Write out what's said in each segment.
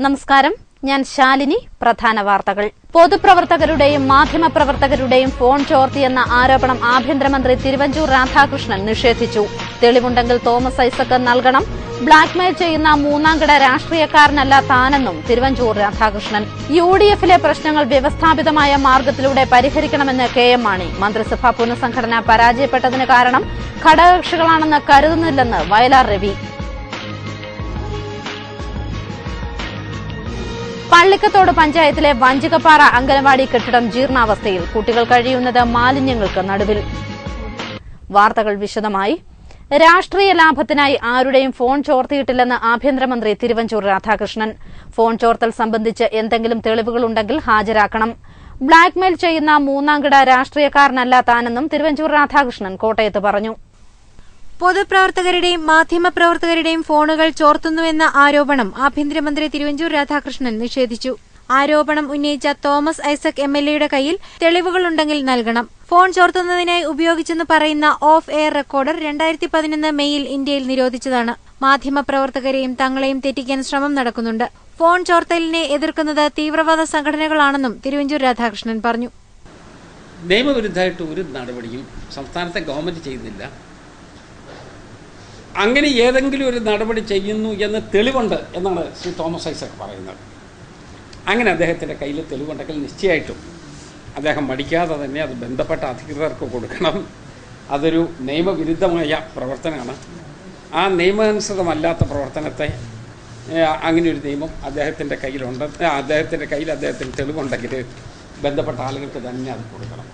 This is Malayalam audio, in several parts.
നമസ്കാരം, ഞാൻ ശാലിനി. പ്രധാന വാർത്തകൾ. പൊതുപ്രവർത്തകരുടെയും മാധ്യമപ്രവർത്തകരുടെയും ഫോൺ ചോർത്തിയെന്ന ആരോപണം ആഭ്യന്തരമന്ത്രി തിരുവഞ്ചൂർ രാധാകൃഷ്ണൻ നിഷേധിച്ചു. തെളിവുണ്ടെങ്കിൽ തോമസ് ഐസക് നൽകണം. ബ്ലാക്ക്മെയിൽ ചെയ്യുന്ന മൂന്നാംകിട രാഷ്ട്രീയക്കാരനല്ല താനെന്നും തിരുവഞ്ചൂർ രാധാകൃഷ്ണൻ. യുഡിഎഫിലെ പ്രശ്നങ്ങൾ വ്യവസ്ഥാപിതമായ മാർഗത്തിലൂടെ പരിഹരിക്കണമെന്ന് കെ.എം. മാണി. മന്ത്രിസഭാ പുനഃസംഘടന പരാജയപ്പെട്ടതിന് കാരണം ഘടകകക്ഷികളാണെന്ന് കരുതുന്നില്ലെന്ന് വയലാർ രവി. പള്ളിക്കത്തോട് പഞ്ചായത്തിലെ വഞ്ചികപ്പാറ അംഗനവാടി കെട്ടിടം ജീർണാവസ്ഥയിൽ. കുട്ടികൾ കഴിയുന്നത് മാലിന്യങ്ങൾക്ക് നടുവിൽ. വാർത്തകൾ വിശദമായി. രാഷ്ട്രീയ ലാഭത്തിനായി ആരുടെയും ഫോൺ ചോർത്തിയിട്ടില്ലെന്ന് ആഭ്യന്തരമന്ത്രി തിരുവഞ്ചൂർ രാധാകൃഷ്ണൻ. ഫോൺ ചോർത്തൽ സംബന്ധിച്ച് എന്തെങ്കിലും തെളിവുകളുണ്ടെങ്കിൽ ഹാജരാക്കണം. ബ്ലാക്ക്മെയിൽ ചെയ്യുന്ന മൂന്നാംകിട രാഷ്ട്രീയക്കാരനല്ല താനെന്നും തിരുവഞ്ചൂർ രാധാകൃഷ്ണൻ കോട്ടയത്ത് പറഞ്ഞു. പൊതുപ്രവർത്തകരുടെയും മാധ്യമപ്രവർത്തകരുടെയും ഫോണുകൾ ചോർത്തുന്നുവെന്ന ആരോപണം ആഭ്യന്തരമന്ത്രി തിരുവഞ്ചൂർ രാധാകൃഷ്ണൻ നിഷേധിച്ചു. ആരോപണം ഉന്നയിച്ച തോമസ് ഐസക് എംഎൽഎയുടെ കയ്യിൽ തെളിവുകളുണ്ടെങ്കിൽ നൽകണം. ഫോൺ ചോർത്തുന്നതിനായി ഉപയോഗിച്ചെന്ന് പറയുന്ന ഓഫ് എയർ റെക്കോർഡർ 2011 മെയ്യിൽ ഇന്ത്യയിൽ നിരോധിച്ചതാണ്. മാധ്യമപ്രവർത്തകരെയും തങ്ങളെയും തെറ്റിക്കാൻ ശ്രമം നടക്കുന്നുണ്ട്. ഫോൺ ചോർത്തലിനെ എതിർക്കുന്നത് തീവ്രവാദ സംഘടനകളാണെന്നും തിരുവഞ്ചൂർ രാധാകൃഷ്ണൻ പറഞ്ഞു. നിയമവിരുദ്ധമായിട്ട് ഒരു നടപടിയും സംസ്ഥാനത്തെ ഗവൺമെന്റ് ചെയ്യുന്നില്ല. അങ്ങനെ ഏതെങ്കിലും ഒരു നടപടി ചെയ്യുന്നു എന്ന് തെളിവുണ്ട് എന്നാണ് ശ്രീ തോമസ് ഐസക് പറയുന്നത്. അങ്ങനെ അദ്ദേഹത്തിൻ്റെ കയ്യിൽ തെളിവുണ്ടെങ്കിൽ നിശ്ചയമായിട്ടും അദ്ദേഹം മടിക്കാതെ തന്നെ അത് ബന്ധപ്പെട്ട അധികൃതർക്ക് കൊടുക്കണം. അതൊരു നിയമവിരുദ്ധമായ പ്രവർത്തനമാണ്. ആ നിയമാനുസൃതമല്ലാത്ത പ്രവർത്തനത്തെ അങ്ങനെ ഒരു നിയമം അദ്ദേഹത്തിൻ്റെ കയ്യിലുണ്ട്. അദ്ദേഹത്തിന് തെളിവുണ്ടെങ്കിൽ ബന്ധപ്പെട്ട ആളുകൾക്ക് തന്നെ അത് കൊടുക്കണം.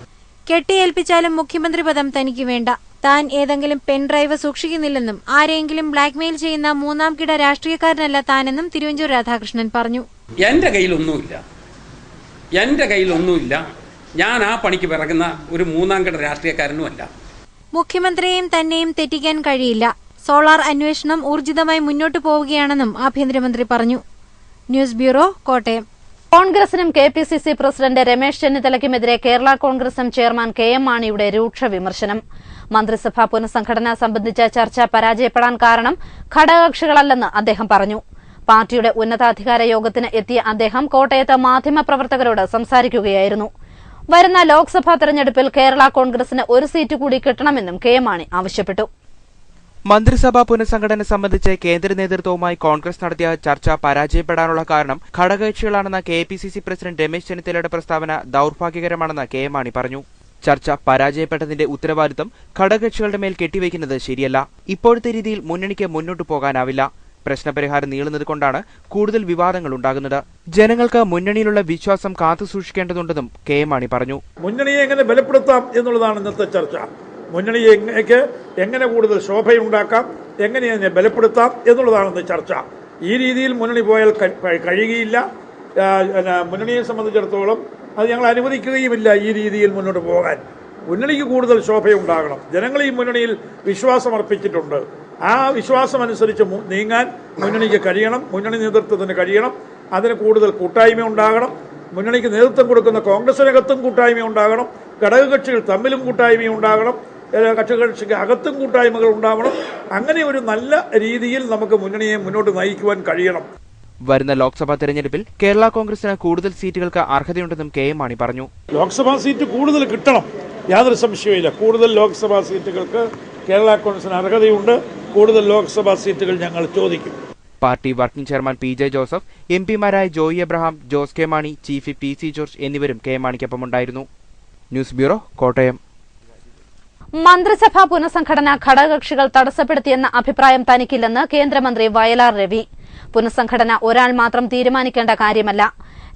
കെട്ടിയേൽപ്പിച്ചാലും മുഖ്യമന്ത്രി പദം തനിക്ക് വേണ്ട. താൻ ഏതെങ്കിലും പെൻഡ്രൈവ് സൂക്ഷിക്കുന്നില്ലെന്നും ആരെങ്കിലും ബ്ലാക്ക്മെയിൽ ചെയ്യുന്ന മൂന്നാം കിട രാഷ്ട്രീയക്കാരനല്ല താനെന്നും തിരുവഞ്ചൂർ രാധാകൃഷ്ണൻ പറഞ്ഞു. എൻ്റെ കയ്യിലൊന്നുമില്ല. ഞാൻ ആ പണിക്ക് പിറകുന്ന ഒരു മൂന്നാം കിട രാഷ്ട്രീയക്കാരനുമല്ല. മുഖ്യമന്ത്രിയെയും തന്നെയും തെറ്റിക്കാൻ കഴിയില്ല. സോളാർ അന്വേഷണം ഊർജിതമായി മുന്നോട്ടു പോവുകയാണെന്നും ആഭ്യന്തരമന്ത്രി പറഞ്ഞു. News bureau, Kottayam. കോൺഗ്രസിനും കെപിസിസി പ്രസിഡന്റ് രമേശ് ചെന്നിത്തലയ്ക്കുമെതിരെ കേരള കോൺഗ്രസ് ചെയർമാൻ കെ.എം. മാണിയുടെ രൂക്ഷ വിമർശനം. മന്ത്രിസഭാ പുനഃസംഘടന സംബന്ധിച്ച ചർച്ച പരാജയപ്പെടാൻ കാരണം ഘടകകക്ഷികളല്ലെന്ന് അദ്ദേഹം പറഞ്ഞു. പാർട്ടിയുടെ ഉന്നതാധികാര യോഗത്തിന് എത്തിയ അദ്ദേഹം കോട്ടയത്ത് മാധ്യമപ്രവർത്തകരോട് സംസാരിക്കുകയായിരുന്നു. വരുന്ന ലോക്സഭാ തെരഞ്ഞെടുപ്പിൽ കേരള കോൺഗ്രസിന് ഒരു സീറ്റ് കൂടി കിട്ടണമെന്നും കെ.എം. മാണി ആവശ്യപ്പെട്ടു. മന്ത്രിസഭാ പുനഃസംഘടന സംബന്ധിച്ച് കേന്ദ്ര നേതൃത്വവുമായി കോൺഗ്രസ് നടത്തിയ ചർച്ച പരാജയപ്പെടാനുള്ള കാരണം ഘടകകക്ഷികളാണെന്ന കെപിസിസി പ്രസിഡന്റ് രമേശ് ചെന്നിത്തലയുടെ പ്രസ്താവന ദൌർഭാഗ്യകരമാണെന്ന് കെ.എം. മാണി പറഞ്ഞു. ചർച്ച പരാജയപ്പെട്ടതിന്റെ ഉത്തരവാദിത്തം ഘടകകക്ഷികളുടെ മേൽ കെട്ടിവയ്ക്കുന്നത് ശരിയല്ല. ഇപ്പോഴത്തെ രീതിയിൽ മുന്നണിക്ക് മുന്നോട്ടു പോകാനാവില്ല. പ്രശ്നപരിഹാരം നീളുന്നത് കൊണ്ടാണ് കൂടുതൽ വിവാദങ്ങൾ ഉണ്ടാകുന്നത്. ജനങ്ങൾക്ക് മുന്നണിയിലുള്ള വിശ്വാസം കാത്തുസൂക്ഷിക്കേണ്ടതുണ്ടെന്നും കെ.എം. മാണി പറഞ്ഞു. മുന്നണിയെ എങ്ങനെ ബലപ്പെടുത്താം എന്നുള്ളതാണ് ഇന്നത്തെ ചർച്ച. മുന്നണിയെ എങ്ങനെ കൂടുതൽ ശോഭയുണ്ടാക്കാം, എങ്ങനെ അതിനെ ബലപ്പെടുത്താം എന്നുള്ളതാണ് ഇന്ന് ചർച്ച. ഈ രീതിയിൽ മുന്നണി പോയാൽ കഴിയുകയില്ല. മുന്നണിയെ സംബന്ധിച്ചിടത്തോളം അത് ഞങ്ങൾ അനുവദിക്കുകയുമില്ല. ഈ രീതിയിൽ മുന്നോട്ട് പോകാൻ മുന്നണിക്ക് കൂടുതൽ ശോഭയുണ്ടാകണം. ജനങ്ങൾ ഈ മുന്നണിയിൽ വിശ്വാസം അർപ്പിച്ചിട്ടുണ്ട്. ആ വിശ്വാസമനുസരിച്ച് നീങ്ങാൻ മുന്നണിക്ക് കഴിയണം. മുന്നണി നേതൃത്വത്തിന് കഴിയണം. അതിന് കൂടുതൽ കൂട്ടായ്മ ഉണ്ടാകണം. മുന്നണിക്ക് നേതൃത്വം കൊടുക്കുന്ന കോൺഗ്രസിനകത്തും കൂട്ടായ്മ ഉണ്ടാകണം. ഘടകകക്ഷികൾ തമ്മിലും കൂട്ടായ്മ ഉണ്ടാകണം. കക്ഷികൾക്ക് അകത്തും കൂട്ടായ്മകൾ ഉണ്ടാവണം. അങ്ങനെ ഒരു നല്ല രീതിയിൽ നമുക്ക് മുന്നണിയെ മുന്നോട്ട് നയിക്കുവാൻ കഴിയണം. വരുന്ന ലോക്സഭാ തെരഞ്ഞെടുപ്പിൽ കേരള കോൺഗ്രസിന് കൂടുതൽ സീറ്റുകൾക്ക് അർഹതയുണ്ടെന്നും കെ.എം. മാണി പറഞ്ഞു. ലോക്സഭാ സീറ്റ് കൂടുതൽ കിട്ടണം, യാതൊരു സംശയവുമില്ല. കൂടുതൽ ലോക്സഭാ സീറ്റുകൾക്ക് കേരള കോൺഗ്രസിന് അർഹതയുണ്ട്. കൂടുതൽ ലോക്സഭാ സീറ്റുകൾ ഞങ്ങൾ ചോദിക്കും. Party working chairman P J. Joseph, എംപിമാരായ Joy Abraham, Jose K Mani, chief P C. George എന്നിവരും കെ.എം. മാണിക്കൊപ്പമുണ്ടായിരുന്നു. ന്യൂസ് ബ്യൂറോ, കോട്ടയം. മന്ത്രിസഭാ പുനഃസംഘടന ഘടകകക്ഷികൾ തടസ്സപ്പെടുത്തിയെന്ന അഭിപ്രായം തനിക്കില്ലെന്ന് കേന്ദ്രമന്ത്രി വയലാർ രവി. പുനഃസംഘടന ഒരാൾ മാത്രം തീരുമാനിക്കേണ്ട കാര്യമല്ല.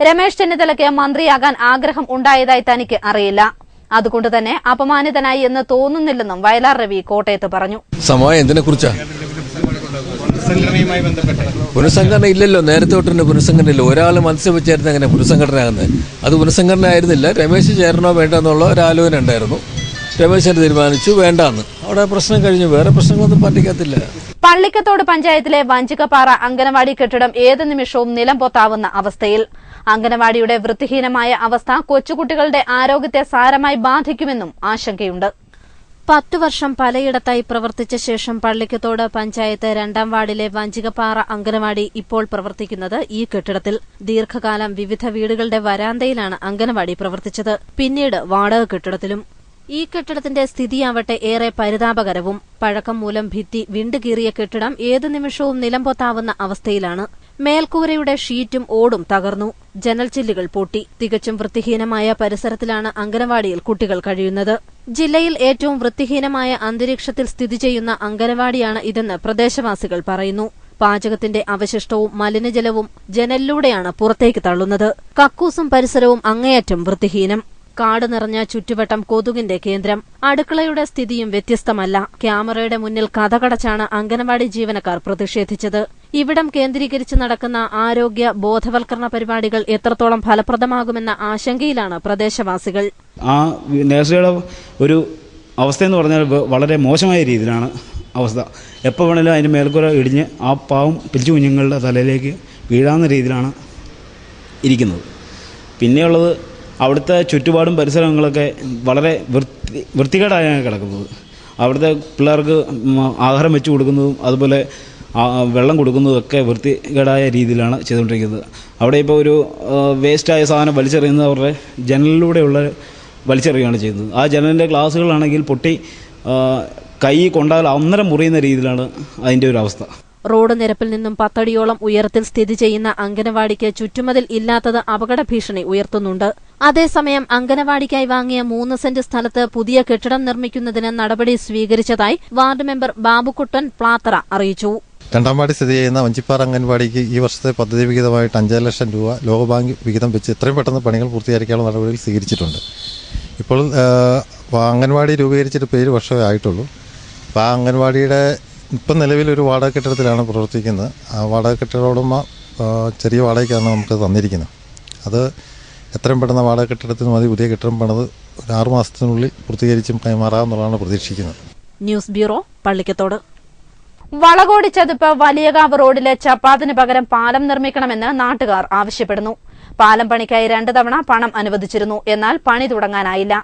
രമേശ് ചെന്നിത്തലയ്ക്ക് മന്ത്രിയാകാൻ ആഗ്രഹം ഉണ്ടായതായി തനിക്ക് അറിയില്ല. അതുകൊണ്ട് തന്നെ അപമാനിതനായി എന്ന് തോന്നുന്നില്ലെന്നും വയലാർ രവി കോട്ടയത്ത് പറഞ്ഞു. പുനഃസംഘടന ഇല്ലല്ലോ, നേരത്തെ തൊട്ടുണ്ട് പുനഃസംഘടന ഇല്ല. ഒരാൾ മത്സ്യവെച്ചായിരുന്നു അങ്ങനെ പുനഃസംഘടന ആകുന്നത്. അത് പുനഃസംഘടന ആയിരുന്നില്ല. രമേശ് ചേരണോ വേണ്ടെന്നുള്ള ഒരു ആലോചന ഉണ്ടായിരുന്നു. രമേശിനെ തീരുമാനിച്ചു വേണ്ടാന്ന്. അവിടെ പ്രശ്നം കഴിഞ്ഞു. വേറെ പ്രശ്നങ്ങളൊന്നും പാർട്ടിക്കകത്തില്ല. പള്ളിക്കത്തോട് പഞ്ചായത്തിലെ വഞ്ചികപ്പാറ അംഗനവാടി കെട്ടിടം ഏത് നിമിഷവും നിലംപൊത്താവുന്ന അവസ്ഥയിൽ. അംഗനവാടിയുടെ വൃത്തിഹീനമായ അവസ്ഥ കൊച്ചുകുട്ടികളുടെ ആരോഗ്യത്തെ സാരമായി ബാധിക്കുമെന്നും ആശങ്കയുണ്ട്. 10 വർഷം പലയിടത്തായി പ്രവർത്തിച്ച ശേഷം പള്ളിക്കത്തോട് പഞ്ചായത്ത് 2ാം വാർഡിലെ വഞ്ചികപ്പാറ അംഗനവാടി ഇപ്പോൾ പ്രവർത്തിക്കുന്നത് ഈ കെട്ടിടത്തിൽ. ദീർഘകാലം വിവിധ വീടുകളുടെ വരാന്തയിലാണ് അംഗനവാടി പ്രവർത്തിച്ചത്. പിന്നീട് വാടക കെട്ടിടത്തിലും. ഈ കെട്ടിടത്തിന്റെ സ്ഥിതിയാവട്ടെ ഏറെ പരിതാപകരവും. പഴക്കം മൂലം ഭിത്തി വിണ്ടുകീറിയ കെട്ടിടം ഏതു നിമിഷവും നിലംപൊത്താവുന്ന അവസ്ഥയിലാണ്. മേൽക്കൂരയുടെ ഷീറ്റും ഓടും തകർന്നു. ജനൽച്ചില്ലുകൾ പൊട്ടി. തികച്ചും വൃത്തിഹീനമായ പരിസരത്തിലാണ് അംഗനവാടിയിൽ കുട്ടികൾ കഴിയുന്നത്. ജില്ലയിൽ ഏറ്റവും വൃത്തിഹീനമായ അന്തരീക്ഷത്തിൽ സ്ഥിതി ചെയ്യുന്ന അംഗനവാടിയാണ് ഇതെന്ന് പ്രദേശവാസികൾ പറയുന്നു. പാചകത്തിന്റെ അവശിഷ്ടവും മലിനജലവും ജനലിലൂടെയാണ് പുറത്തേക്ക് തള്ളുന്നത്. കക്കൂസും പരിസരവും അങ്ങേയറ്റം വൃത്തിഹീനം. കാട് നിറഞ്ഞ ചുറ്റുവട്ടം കൊതുകിന്റെ കേന്ദ്രം. അടുക്കളയുടെ സ്ഥിതിയും വ്യത്യസ്തമല്ല. ക്യാമറയുടെ മുന്നിൽ കഥകടച്ചാണ് അംഗനവാടി ജീവനക്കാർ പ്രതിഷേധിച്ചത്. ഇവിടം കേന്ദ്രീകരിച്ച് നടക്കുന്ന ആരോഗ്യ ബോധവൽക്കരണ പരിപാടികൾ എത്രത്തോളം ഫലപ്രദമാകുമെന്ന ആശങ്കയിലാണ് പ്രദേശവാസികൾ. ആ നഴ്സറിയുടെ ഒരു അവസ്ഥയെന്ന് പറഞ്ഞാൽ വളരെ മോശമായ രീതിയിലാണ് അവസ്ഥ. എപ്പോൾ വേണേലും അതിൻ്റെ മേൽക്കൂര ഇടിഞ്ഞ് ആ പാവം പിരിച്ചു കുഞ്ഞുങ്ങളുടെ തലയിലേക്ക് വീഴാവുന്ന രീതിയിലാണ് ഇരിക്കുന്നത്. പിന്നെയുള്ളത് അവിടുത്തെ ചുറ്റുപാടും പരിസരങ്ങളൊക്കെ വളരെ വൃത്തികേടായാണ് കിടക്കുന്നത്. അവിടുത്തെ പിള്ളേർക്ക് ആഹാരം വെച്ച് കൊടുക്കുന്നതും അതുപോലെ വെള്ളം കൊടുക്കുന്നതും ഒക്കെ വൃത്തികേടായ രീതിയിലാണ് ചെയ്തുകൊണ്ടിരിക്കുന്നത്. അവിടെ ഇപ്പോൾ ഒരു വേസ്റ്റായ സാധനം വലിച്ചെറിയുന്നവരുടെ ജനലിലൂടെയുള്ള വലിച്ചെറിയുകയാണ് ചെയ്യുന്നത്. ആ ജനലിൻ്റെ ഗ്ലാസുകളാണെങ്കിൽ പൊട്ടി കൈ കൊണ്ടാൽ അന്നേരം മുറിയുന്ന രീതിയിലാണ് അതിൻ്റെ ഒരു അവസ്ഥ. റോഡ് നിരപ്പിൽ നിന്നും 10 അടിയോളം ഉയരത്തിൽ സ്ഥിതി ചെയ്യുന്ന അംഗനവാടിക്ക് ചുറ്റുമതിൽ ഇല്ലാത്തത് അപകട ഭീഷണി ഉയർത്തുന്നുണ്ട്. അതേസമയം അംഗനവാടിക്കായി വാങ്ങിയ 3 സെന്റ് സ്ഥലത്ത് പുതിയ കെട്ടിടം നിർമ്മിക്കുന്നതിന് നടപടി സ്വീകരിച്ചതായി വാർഡ് മെമ്പർ ബാബുക്കുട്ടൻ പ്ലാത്തറ അറിയിച്ചു. 2ാം വാർഡിൽ സ്ഥിതി ചെയ്യുന്ന വഞ്ചിപ്പാറ അംഗൻവാടിക്ക് ഈ വർഷത്തെ പദ്ധതി വിഹിതമായിട്ട് 5 ലക്ഷം രൂപ ലോകബാങ്ക് വിഹിതം വെച്ച് എത്രയും പെട്ടെന്ന് പണികൾ പൂർത്തീകരിക്കാനുള്ള നടപടികൾ സ്വീകരിച്ചിട്ടുണ്ട്. ഇപ്പോൾ അംഗൻവാടി രൂപീകരിച്ചിട്ട് 7 വർഷമേ ആയിട്ടുള്ളൂ. അപ്പോൾ ആ അംഗൻവാടിയുടെ ഇപ്പം നിലവിലൊരു വാടക കെട്ടിടത്തിലാണ് പ്രവർത്തിക്കുന്നത്. ആ വാടക കെട്ടിടോടും ചെറിയ വാടകയ്ക്കാണ് നമുക്ക് തന്നിരിക്കുന്നത്. അത് എത്രയും പെട്ടെന്ന് വാടക കെട്ടിടത്തിന് മതി പുതിയ കെട്ടിടം പണിത് ഒരു 6 മാസത്തിനുള്ളിൽ പൂർത്തീകരിച്ചും കൈമാറാമെന്നുള്ളതാണ് പ്രതീക്ഷിക്കുന്നത്. News bureau, Pallikathodu. വളകോടി ചതുപ്പ് വലിയകാവ് റോഡിലെ ചപ്പാത്തിന് പകരം പാലം നിർമ്മിക്കണമെന്ന് നാട്ടുകാർ ആവശ്യപ്പെടുന്നു. പാലം പണിക്കായി 2 തവണ പണം അനുവദിച്ചിരുന്നു. എന്നാൽ പണി തുടങ്ങാനായില്ല.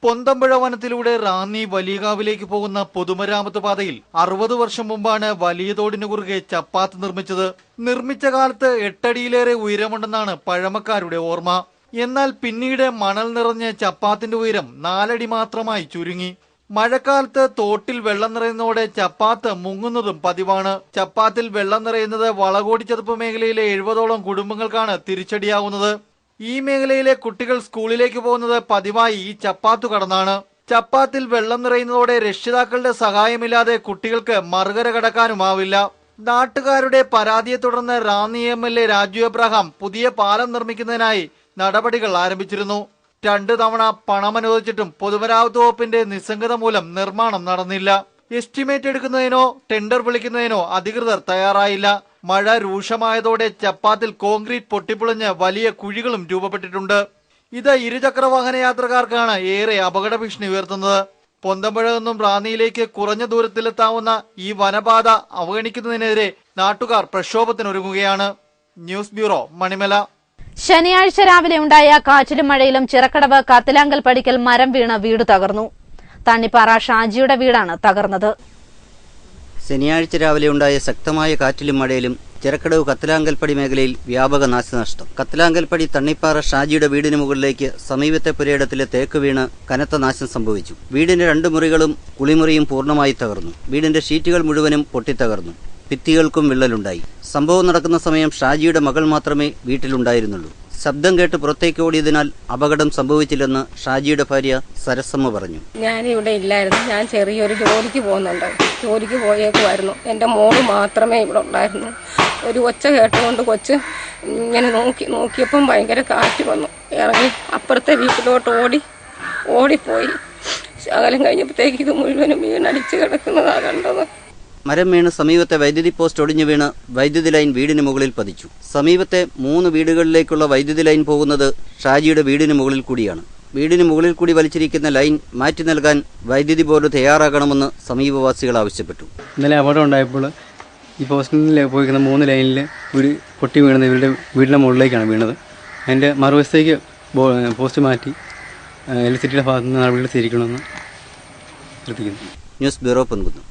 പൊന്തമ്പുഴ വനത്തിലൂടെ റാന്നി വലിയകാവിലേക്ക് പോകുന്ന പൊതുമരാമത്ത് പാതയിൽ 60 വർഷം മുമ്പാണ് വലിയ തോടിനു കുറുകെ ചപ്പാത്ത് നിർമ്മിച്ചത്. നിർമ്മിച്ച കാലത്ത് 8 അടിയിലേറെ ഉയരമുണ്ടെന്നാണ് പഴമക്കാരുടെ ഓർമ്മ. എന്നാൽ പിന്നീട് മണൽ നിറഞ്ഞ ചപ്പാത്തിന്റെ ഉയരം 4 അടി മാത്രമായി ചുരുങ്ങി. മഴക്കാലത്ത് തോട്ടിൽ വെള്ളം നിറയുന്നതോടെ ചപ്പാത്ത് മുങ്ങുന്നതും പതിവാണ്. ചപ്പാത്തിൽ വെള്ളം നിറയുന്നത് വളകോടി ചതുപ്പ് മേഖലയിലെ 70ഓളം കുടുംബങ്ങൾക്കാണ് തിരിച്ചടിയാവുന്നത്. ഈ മേഖലയിലെ കുട്ടികൾ സ്കൂളിലേക്ക് പോകുന്നത് പതിവായി ഈ ചപ്പാത്തു കടന്നാണ്. ചപ്പാത്തിൽ വെള്ളം നിറയുന്നതോടെ രക്ഷിതാക്കളുടെ സഹായമില്ലാതെ കുട്ടികൾക്ക് മറുകര കടക്കാനുമാവില്ല. നാട്ടുകാരുടെ പരാതിയെ തുടർന്ന് റാന്നി MLA രാജു എബ്രഹാം പുതിയ പാലം നിർമ്മിക്കുന്നതിനായി നടപടികൾ ആരംഭിച്ചിരുന്നു. 2 തവണ പണം അനുവദിച്ചിട്ടും പൊതുമരാമത്ത് വകുപ്പിന്റെ നിസ്സംഗത മൂലം നിർമ്മാണം നടന്നില്ല. എസ്റ്റിമേറ്റ് എടുക്കുന്നതിനോ ടെൻഡർ വിളിക്കുന്നതിനോ അധികൃതർ തയ്യാറായില്ല. മഴ രൂക്ഷമായതോടെ ചപ്പാത്തിൽ കോൺക്രീറ്റ് പൊട്ടിപ്പൊളിഞ്ഞ് വലിയ കുഴികളും രൂപപ്പെട്ടിട്ടുണ്ട്. ഇത് ഇരുചക്രവാഹന യാത്രക്കാർക്കാണ് ഏറെ അപകട ഭീഷണി ഉയർത്തുന്നത്. പൊന്തമ്പുഴ നിന്നും റാന്നിയിലേക്ക് കുറഞ്ഞ ദൂരത്തിലെത്താവുന്ന ഈ വനപാത അവഗണിക്കുന്നതിനെതിരെ നാട്ടുകാർ പ്രക്ഷോഭത്തിനൊരുങ്ങുകയാണ്. News bureau, Manimala. ശനിയാഴ്ച രാവിലെ ഉണ്ടായ കാറ്റിലും മഴയിലും ചിറക്കടവ് കത്തിലാങ്കൽ പടിക്കൽ മരം വീണ് വീട് തകർന്നു. തണ്ണിപ്പാറ ഷാജിയുടെ വീടാണ് തകർന്നത്. ശനിയാഴ്ച രാവിലെ ഉണ്ടായ ശക്തമായ കാറ്റിലും മഴയിലും ചിറക്കടവ് കത്തിലാങ്കൽപ്പടി മേഖലയിൽ വ്യാപക നാശനഷ്ടം. കത്തിലാങ്കൽപ്പടി തണ്ണിപ്പാറ ഷാജിയുടെ വീടിന് മുകളിലേക്ക് സമീപത്തെ പുരയിടത്തിലെ തേക്ക് വീണ് കനത്ത നാശം സംഭവിച്ചു. വീടിന്റെ 2 മുറികളും കുളിമുറിയും പൂർണ്ണമായി തകർന്നു. വീടിന്റെ ഷീറ്റുകൾ മുഴുവനും പൊട്ടിത്തകർന്നു. ഭിത്തികൾക്കും വിള്ളലുണ്ടായി. സംഭവം നടക്കുന്ന സമയം ഷാജിയുടെ മകൾ മാത്രമേ വീട്ടിലുണ്ടായിരുന്നുള്ളൂ. ശബ്ദം കേട്ട് പുറത്തേക്ക് ഓടിയതിനാൽ അപകടം സംഭവിച്ചില്ലെന്ന് ഷാജിയുടെ ഭാര്യ സരസമ്മ പറഞ്ഞു. ഞാനിവിടെ ഇല്ലായിരുന്നു. ഞാൻ ചെറിയൊരു ജോലിക്ക് പോകുന്നുണ്ട്. ജോലിക്ക് പോയേക്കുമായിരുന്നു. എൻ്റെ മോള് മാത്രമേ ഇവിടെ ഉണ്ടായിരുന്നു. ഒരു ഒച്ച കേട്ടുകൊണ്ട് കൊച്ച് ഇങ്ങനെ നോക്കിയപ്പം ഭയങ്കര കാറ്റ് വന്നു. ഇറങ്ങി അപ്പുറത്തെ വീട്ടിലോട്ട് ഓടിപ്പോയി. ശകലം കഴിഞ്ഞപ്പോഴത്തേക്ക് ഇത് മുഴുവനും വീണടിച്ച് കിടക്കുന്നതാണ് കണ്ടത്. മരം വീണ് സമീപത്തെ വൈദ്യുതി പോസ്റ്റ് ഒടിഞ്ഞു വീണ് വൈദ്യുതി ലൈൻ വീടിന് മുകളിൽ പതിച്ചു. സമീപത്തെ 3 വീടുകളിലേക്കുള്ള വൈദ്യുതി ലൈൻ പോകുന്നത് ഷാജിയുടെ വീടിന് മുകളിൽ കൂടിയാണ്. വീടിന് മുകളിൽ കൂടി വലിച്ചിരിക്കുന്ന ലൈൻ മാറ്റി നൽകാൻ വൈദ്യുതി ബോർഡ് തയ്യാറാകണമെന്ന് സമീപവാസികൾ ആവശ്യപ്പെട്ടു. ഇന്നലെ അപകടം ഉണ്ടായപ്പോൾ ഈ പോസ്റ്റിൽ പോയിരിക്കുന്ന 3 ലൈനിൽ ഒരു പൊട്ടി വീണത് ഇവരുടെ വീടിൻ്റെ മുകളിലേക്കാണ് വീണത്. അതിൻ്റെ മറുവശത്തേക്ക് പോസ്റ്റ് മാറ്റി ഇലക്ട്രിസിറ്റിയുടെ ഭാഗത്ത് നിന്ന് നടപടികൾ സ്വീകരിക്കണമെന്ന് ശ്രദ്ധിക്കുന്നു. News bureau Ponkunnam.